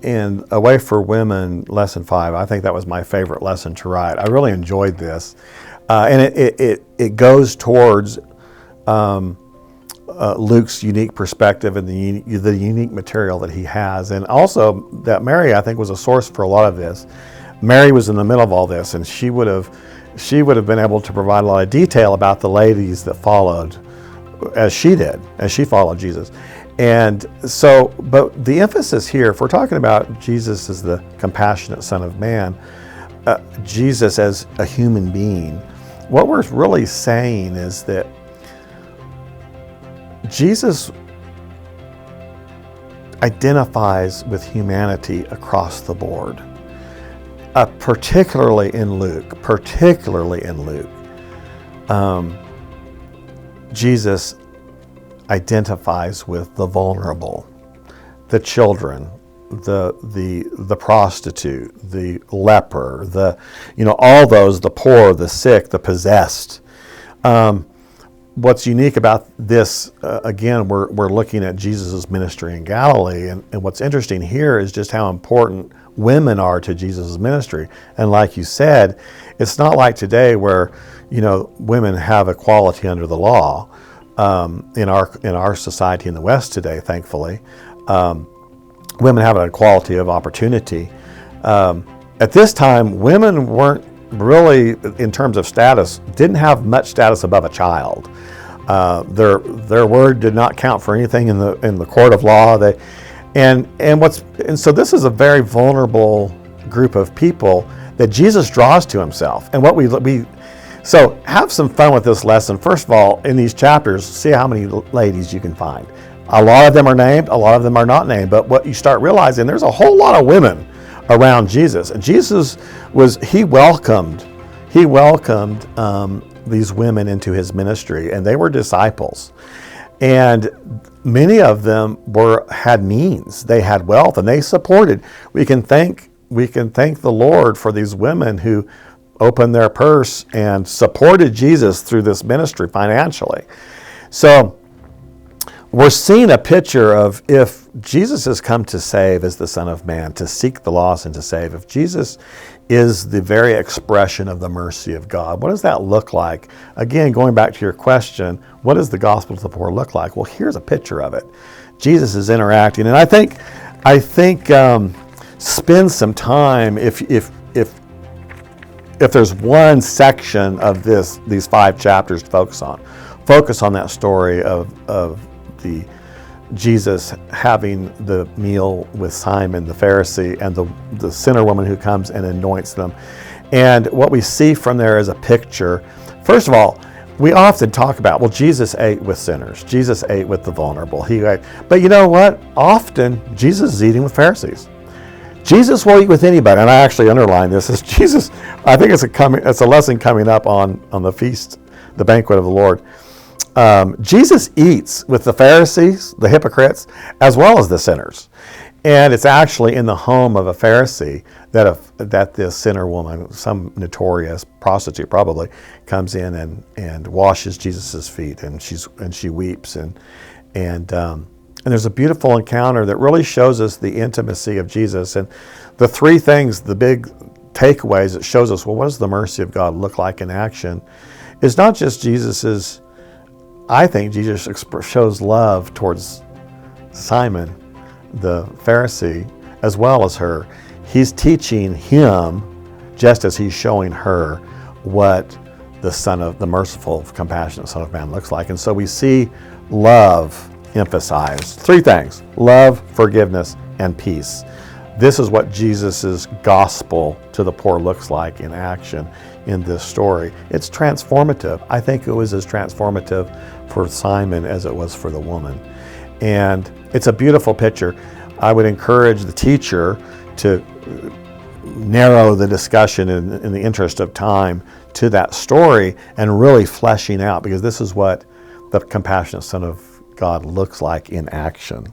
In A Way for Women, Lesson 5, I think that was my favorite lesson to write. I really enjoyed this. And it goes towards Luke's unique perspective and the unique material that he has. And also that Mary, I think, was a source for a lot of this. Mary was in the middle of all this, and she would have been able to provide a lot of detail about the ladies that followed as she did, as she followed Jesus. And so, but the emphasis here, if we're talking about Jesus as the compassionate Son of Man, Jesus as a human being, what we're really saying is that Jesus identifies with humanity across the board, particularly in Luke. Jesus identifies with the vulnerable, the children, the prostitute, the leper, all those, the poor, the sick, the possessed. What's unique about this, again, we're looking at Jesus' ministry in Galilee, and what's interesting here is just how important women are to Jesus' ministry. And like you said, it's not like today where, women have equality under the law. In our society in the West today, thankfully, women have an equality of opportunity. At this time, women weren't really, in terms of status, didn't have much status above a child. Their word did not count for anything in the court of law. So this is a very vulnerable group of people that Jesus draws to himself. And what So have some fun with this lesson. First of all, in these chapters, see how many ladies you can find. A lot of them are named, a lot of them are not named, but what you start realizing, there's a whole lot of women around Jesus. And Jesus he welcomed these women into his ministry, and they were disciples. And many of them had means, they had wealth, and they supported. We can thank the Lord for these women who opened their purse and supported Jesus through this ministry financially. So we're seeing a picture of, if Jesus has come to save as the Son of Man, to seek the lost and to save, if Jesus is the very expression of the mercy of God, what does that look like? Again, going back to your question, what does the gospel to the poor look like? Well, here's a picture of it. Jesus is interacting, and I think spend some time, if there's one section of these 5 chapters to focus on that story of the Jesus having the meal with Simon the Pharisee and the sinner woman who comes and anoints them. And what we see from there is a picture. First of all, we often talk about, well, Jesus ate with sinners. Jesus ate with the vulnerable. But you know what? Often Jesus is eating with Pharisees. Jesus will eat with anybody, and I actually underline this as Jesus. I think it's a lesson coming up on the feast, the banquet of the Lord. Jesus eats with the Pharisees, the hypocrites, as well as the sinners, and it's actually in the home of a Pharisee that this sinner woman, some notorious prostitute probably, comes in and washes Jesus' feet, and she weeps and there's a beautiful encounter that really shows us the intimacy of Jesus. And the 3 things, the big takeaways, that shows us, well, what does the mercy of God look like in action? It's not just I think Jesus shows love towards Simon, the Pharisee, as well as her. He's teaching him, just as he's showing her, what the merciful, compassionate Son of Man looks like. And so we see love emphasized. 3 things: love, forgiveness, and peace. This is what Jesus' gospel to the poor looks like in action in this story. It's transformative. I think it was as transformative for Simon as it was for the woman. And it's a beautiful picture. I would encourage the teacher to narrow the discussion in the interest of time to that story and really fleshing out, because this is what the compassionate Son of God looks like in action.